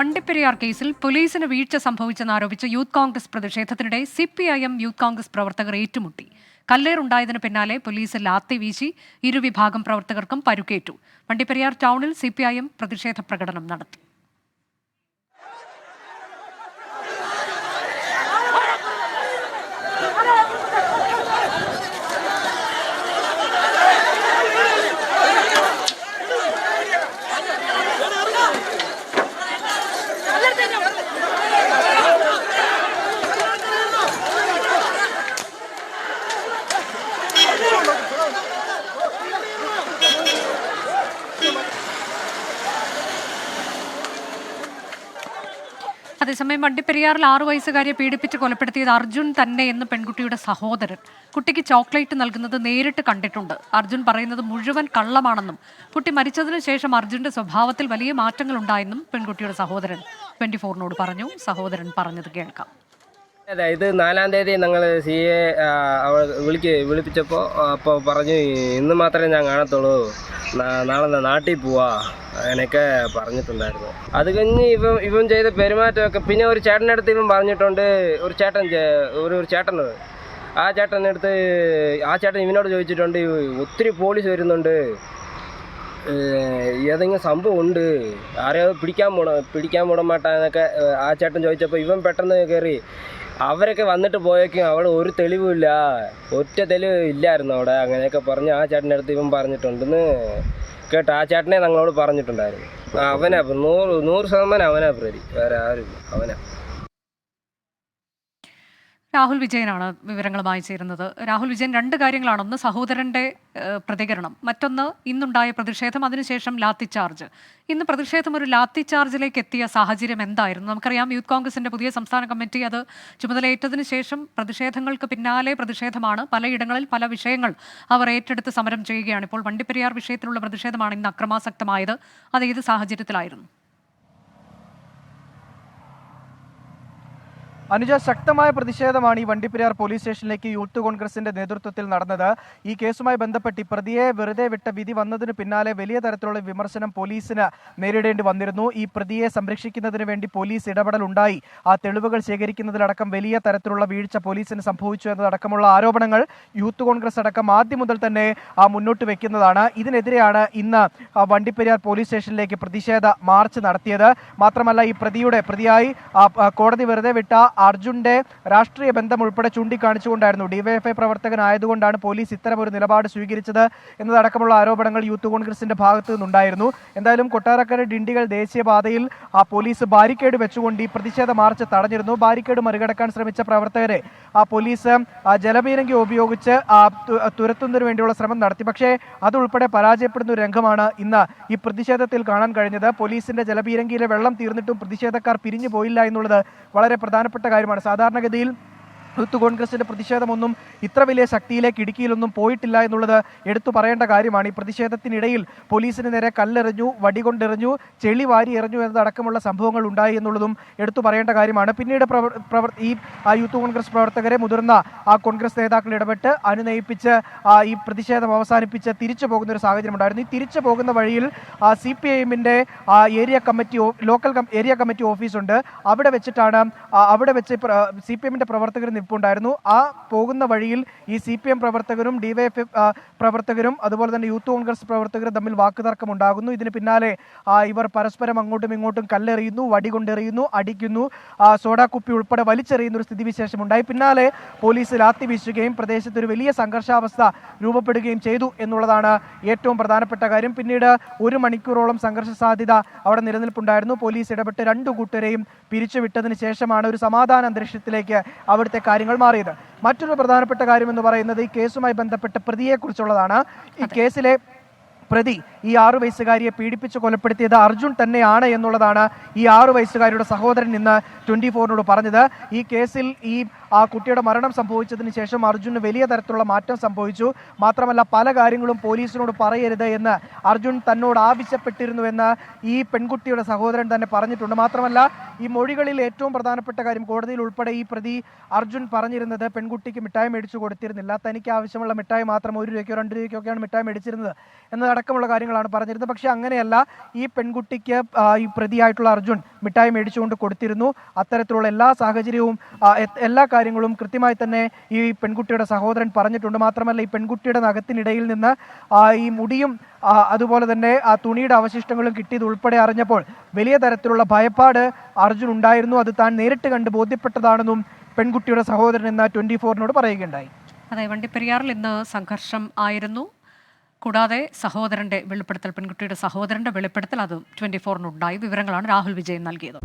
വണ്ടിപ്പെരിയാർ കേസിൽ പോലീസിന് വീഴ്ച സംഭവിച്ചെന്നാരോപിച്ച് യൂത്ത് കോൺഗ്രസ് പ്രതിഷേധത്തിനിടെ CPIM യൂത്ത് കോൺഗ്രസ് പ്രവർത്തകർ ഏറ്റുമുട്ടി. കല്ലേറുണ്ടായതിന് പിന്നാലെ പോലീസ് ലാത്തി വീശി ഇരുവിഭാഗം പ്രവർത്തകർക്കും പരുക്കേറ്റു. വണ്ടിപ്പെരിയാർ ടൗണിൽ CPIM പ്രതിഷേധ പ്രകടനം നടത്തി. അതേസമയം വണ്ടിപ്പെരിയാറിൽ 6 വയസ്സുകാരിയെ പീഡിപ്പിച്ച് കൊലപ്പെടുത്തിയത് അർജുൻ തന്നെ എന്ന് പെൺകുട്ടിയുടെ സഹോദരൻ. കുട്ടിക്ക് ചോക്ലേറ്റ് നൽകുന്നത് നേരിട്ട് കണ്ടിട്ടുണ്ട്. അർജുൻ പറയുന്നത് മുഴുവൻ കള്ളമാണെന്നും കുട്ടി മരിച്ചതിനു ശേഷം അർജുന്റെ സ്വഭാവത്തിൽ വലിയ മാറ്റങ്ങൾ ഉണ്ടായെന്നും പെൺകുട്ടിയുടെ സഹോദരൻ 24-നോട് പറഞ്ഞു. സഹോദരൻ പറഞ്ഞത് കേൾക്കാം. അതെ, ഇത് 4-ാം തീയതി ഞങ്ങൾ CA വിളിപ്പിച്ചപ്പോൾ അപ്പോൾ പറഞ്ഞു ഇന്ന് മാത്രമേ ഞാൻ കാണത്തുള്ളൂ, നാളെ നാട്ടിൽ പോവാ അങ്ങനെയൊക്കെ പറഞ്ഞിട്ടുണ്ടായിരുന്നു. അത് കഴിഞ്ഞ് ഇവൻ ചെയ്ത പെരുമാറ്റമൊക്കെ പിന്നെ ഒരു ചേട്ടൻ്റെ അടുത്ത് ഇവൻ പറഞ്ഞിട്ടുണ്ട്. ഒരു ചേട്ടനുണ്ട്, ആ ചേട്ടൻ ഇവനോട് ചോദിച്ചിട്ടുണ്ട് ഒത്തിരി പോലീസ് വരുന്നുണ്ട്, ഏതെങ്കിലും സംഭവം ഉണ്ട്, ആരെയോ പിടിക്കാൻ പോടാൻ മാട്ടാന്നൊക്കെ ആ ചേട്ടൻ ചോദിച്ചപ്പോൾ ഇവൻ പെട്ടെന്ന് കയറി അവരൊക്കെ വന്നിട്ട് പോയേക്കും അവിടെ ഒരു തെളിവുമില്ല, ഒറ്റ തെളിവ് ഇല്ലായിരുന്നു അവിടെ, അങ്ങനെയൊക്കെ പറഞ്ഞ് ആ ചേട്ടൻ്റെ അടുത്ത് ഇവൻ പറഞ്ഞിട്ടുണ്ടെന്ന് കേട്ടോ. ആ ചേട്ടനെ ഞങ്ങളോട് പറഞ്ഞിട്ടുണ്ടായിരുന്നു. അവനാ 100% അവനാ പ്രതി, വേറെ ആരും അവനാ. രാഹുൽ വിജയനാണ് വിവരങ്ങളുമായി ചേരുന്നത്. രാഹുൽ വിജയൻ, 2 കാര്യങ്ങളാണ്. ഒന്ന് സഹോദരന്റെ പ്രതികരണം, മറ്റൊന്ന് ഇന്നുണ്ടായ പ്രതിഷേധം, അതിനുശേഷം ലാത്തി ചാർജ്. ഇന്ന് പ്രതിഷേധം ഒരു ലാത്തി ചാർജിലേക്ക് എത്തിയ സാഹചര്യം എന്തായിരുന്നു? നമുക്കറിയാം യൂത്ത് കോൺഗ്രസിന്റെ പുതിയ സംസ്ഥാന കമ്മിറ്റി അത് ചുമതലയേറ്റതിനു ശേഷം പ്രതിഷേധങ്ങൾക്ക് പിന്നാലെ പ്രതിഷേധമാണ്. പലയിടങ്ങളിൽ പല വിഷയങ്ങൾ അവർ ഏറ്റെടുത്ത് സമരം ചെയ്യുകയാണ്. ഇപ്പോൾ വണ്ടിപ്പെരിയാർ വിഷയത്തിലുള്ള പ്രതിഷേധമാണ് ഇന്ന് അക്രമാസക്തമായത്. അത് ഏത് സാഹചര്യത്തിലായിരുന്നു? അനുജ, ശക്തമായ പ്രതിഷേധമാണ് ഈ വണ്ടിപ്പെരിയാർ പോലീസ് സ്റ്റേഷനിലേക്ക് യൂത്ത് കോൺഗ്രസിന്റെ നേതൃത്വത്തിൽ നടന്നത്. ഈ കേസുമായി ബന്ധപ്പെട്ട് പ്രതിയെ വെറുതെ വിട്ട വിധി വന്നതിന് പിന്നാലെ വലിയ തരത്തിലുള്ള വിമർശനം പോലീസിന് നേരിടേണ്ടി വന്നിരുന്നു. ഈ പ്രതിയെ സംരക്ഷിക്കുന്നതിന് വേണ്ടി പോലീസ് ഇടപെടൽ ഉണ്ടായി, ആ തെളിവുകൾ ശേഖരിക്കുന്നതിലടക്കം വലിയ തരത്തിലുള്ള വീഴ്ച പോലീസിന് സംഭവിച്ചു എന്നതടക്കമുള്ള ആരോപണങ്ങൾ യൂത്ത് കോൺഗ്രസ് അടക്കം ആദ്യം മുതൽ തന്നെ മുന്നോട്ട് വെക്കുന്നതാണ്. ഇതിനെതിരെയാണ് ഇന്ന് വണ്ടിപ്പെരിയാർ പോലീസ് സ്റ്റേഷനിലേക്ക് പ്രതിഷേധ മാർച്ച് നടത്തിയത്. മാത്രമല്ല, ഈ പ്രതിയായി കോടതി വെറുതെ വിട്ട അർജുന്റെ രാഷ്ട്രീയ ബന്ധം ഉൾപ്പെടെ ചൂണ്ടിക്കാണിച്ചുകൊണ്ടായിരുന്നു, DYFI പ്രവർത്തകനായതുകൊണ്ടാണ് പോലീസ് ഇത്തരമൊരു നിലപാട് സ്വീകരിച്ചത് എന്നതടക്കമുള്ള ആരോപണങ്ങൾ യൂത്ത് കോൺഗ്രസിന്റെ ഭാഗത്തു നിന്നുണ്ടായിരുന്നു. എന്തായാലും കൊട്ടാരക്കര ഡിണ്ടിഗൽ ദേശീയപാതയിൽ പോലീസ് ബാരിക്കേഡ് വെച്ചുകൊണ്ട് ഈ പ്രതിഷേധ മാർച്ച് തടഞ്ഞിരുന്നു. ബാരിക്കേഡ് മറികടക്കാൻ ശ്രമിച്ച പ്രവർത്തകരെ പോലീസ് ജലപീരങ്കി ഉപയോഗിച്ച് തുരത്തുന്നതിന് വേണ്ടിയുള്ള ശ്രമം നടത്തി. പക്ഷേ അതുൾപ്പെടെ പരാജയപ്പെടുന്ന ഒരു രംഗമാണ് ഇന്ന് ഈ പ്രതിഷേധത്തിൽ കാണാൻ കഴിഞ്ഞത്. പോലീസിന്റെ ജലപീരങ്കിയിലെ വെള്ളം തീർന്നിട്ടും പ്രതിഷേധക്കാർ പിരിഞ്ഞു പോയില്ല എന്നുള്ളത് വളരെ പ്രധാനപ്പെട്ട കാര്യമാണ്. സാധാരണഗതിയിൽ യൂത്ത് കോൺഗ്രസിന്റെ പ്രതിഷേധമൊന്നും ഇത്ര വലിയ ശക്തിയിലേക്ക് ഇടുക്കിയിലൊന്നും പോയിട്ടില്ല എന്നുള്ളത് എടുത്തു പറയേണ്ട കാര്യമാണ്. ഈ പ്രതിഷേധത്തിനിടയിൽ പോലീസിന് നേരെ കല്ലെറിഞ്ഞു, വടികൊണ്ടെറിഞ്ഞു, ചെളി വാരി എറിഞ്ഞു എന്നതടക്കമുള്ള സംഭവങ്ങൾ ഉണ്ടായി എന്നുള്ളതും എടുത്തു പറയേണ്ട കാര്യമാണ്. പിന്നീട് ഈ യൂത്ത് കോൺഗ്രസ് പ്രവർത്തകരെ മുതിർന്ന കോൺഗ്രസ് നേതാക്കൾ ഇടപെട്ട് അനുനയിപ്പിച്ച് ഈ പ്രതിഷേധം അവസാനിപ്പിച്ച് തിരിച്ചു പോകുന്ന ഒരു സാഹചര്യം ഉണ്ടായിരുന്നു. ഈ തിരിച്ചു പോകുന്ന വഴിയിൽ CPIMന്റെ ലോക്കൽ ഏരിയ കമ്മിറ്റി ഓഫീസുണ്ട്. അവിടെ വെച്ച് CPIMന്റെ പ്രവർത്തകർ നിൽപ്പുണ്ടായിരുന്നു. ആ പോകുന്ന വഴിയിൽ ഈ CPM പ്രവർത്തകരും DYFI പ്രവർത്തകരും അതുപോലെ തന്നെ യൂത്ത് കോൺഗ്രസ് പ്രവർത്തകരും തമ്മിൽ വാക്കുതർക്കം ഉണ്ടാകുന്നു. ഇതിന് പിന്നാലെ ഇവർ പരസ്പരം അങ്ങോട്ടും ഇങ്ങോട്ടും കല്ലെറിയുന്നു, വടികൊണ്ടെറിയുന്നു, അടിക്കുന്നു, സോഡാ കുപ്പി ഉൾപ്പെടെ വലിച്ചെറിയുന്ന ഒരു സ്ഥിതിവിശേഷം ഉണ്ടായി. പിന്നാലെ പോലീസ് ലാത്തി വീശുകയും പ്രദേശത്ത് ഒരു വലിയ സംഘർഷാവസ്ഥ രൂപപ്പെടുകയും ചെയ്തു എന്നുള്ളതാണ് ഏറ്റവും പ്രധാനപ്പെട്ട കാര്യം. പിന്നീട് 1 മണിക്കൂറോളം സംഘർഷ സാധ്യത അവിടെ നിലനിൽപ്പുണ്ടായിരുന്നു. പോലീസ് ഇടപെട്ട് 2 കൂട്ടരെയും പിരിച്ചുവിട്ടതിന് ശേഷമാണ് ഒരു സമാധാന അന്തരീക്ഷത്തിലേക്ക് അവിടുത്തെ കാര്യങ്ങൾ മാറിയത്. മറ്റൊരു പ്രധാനപ്പെട്ട കാര്യം എന്ന് പറയുന്നത് ഈ കേസുമായി ബന്ധപ്പെട്ട പ്രതിയെക്കുറിച്ചുള്ളതാണ്. ഈ കേസിലെ പ്രതി ഈ 6 വയസ്സുകാരിയെ പീഡിപ്പിച്ച് കൊലപ്പെടുത്തിയത് അർജുൻ തന്നെയാണ് എന്നുള്ളതാണ് ഈ 6 വയസ്സുകാരിയുടെ സഹോദരൻ ഇന്ന് 24-നോട് പറഞ്ഞത്. ഈ കേസിൽ ഈ ആ കുട്ടിയുടെ മരണം സംഭവിച്ചതിന് ശേഷം അർജുന് വലിയ തരത്തിലുള്ള മാറ്റം സംഭവിച്ചു. മാത്രമല്ല പല കാര്യങ്ങളും പോലീസിനോട് പറയരുത് എന്ന് അർജുൻ തന്നോട് ആവശ്യപ്പെട്ടിരുന്നുവെന്ന് ഈ പെൺകുട്ടിയുടെ സഹോദരൻ തന്നെ പറഞ്ഞിട്ടുണ്ട്. മാത്രമല്ല ഈ മൊഴികളിൽ ഏറ്റവും പ്രധാനപ്പെട്ട കാര്യം, കോടതിയിൽ ഉൾപ്പെടെ ഈ പ്രതി അർജുൻ പറഞ്ഞിരുന്നത് പെൺകുട്ടിക്ക് മിഠായി മേടിച്ചു കൊടുത്തിരുന്നില്ല, തനിക്ക് ആവശ്യമുള്ള മിഠായി മാത്രം 1 രൂപയ്ക്കോ 2 രൂപയ്ക്കൊക്കെയാണ് മിഠായി മേടിച്ചിരുന്നത് എന്നതടക്കമുള്ള കാര്യങ്ങളാണ് പറഞ്ഞിരുന്നത്. പക്ഷേ അങ്ങനെയല്ല, ഈ പെൺകുട്ടിക്ക് ഈ പ്രതിയായിട്ടുള്ള അർജുൻ മിഠായി മേടിച്ചുകൊണ്ട് കൊടുത്തിരുന്നു. അത്തരത്തിലുള്ള എല്ലാ സാഹചര്യവും എല്ലാ കാര്യങ്ങളും കൃത്യമായി തന്നെ ഈ പെൺകുട്ടിയുടെ സഹോദരൻ പറഞ്ഞിട്ടുണ്ട്. മാത്രമല്ല ഈ പെൺകുട്ടിയുടെ നഖത്തിനിടയിൽ നിന്ന് ഈ മുടിയും അതുപോലെ തന്നെ ആ തുണിയുടെ അവശിഷ്ടങ്ങളും കിട്ടിയത് ഉൾപ്പെടെ അറിഞ്ഞപ്പോൾ വലിയ തരത്തിലുള്ള ഭയപ്പാട് അർജുൻ ഉണ്ടായിരുന്നു. അത് താൻ നേരിട്ട് കണ്ട് ബോധ്യപ്പെട്ടതാണെന്നും പെൺകുട്ടിയുടെ സഹോദരൻ എന്ന 24-നോട് പറയുകയുണ്ടായി. അതെ, വണ്ടിപ്പെരിയാറിൽ ഇന്ന് സംഘർഷം ആയിരുന്നു. കൂടാതെ സഹോദരന്റെ വെളിപ്പെടുത്തൽ, പെൺകുട്ടിയുടെ സഹോദരന്റെ വെളിപ്പെടുത്തൽ അത് 24-നുണ്ടായി. വിവരങ്ങളാണ് രാഹുൽ വിജയൻ നൽകിയത്.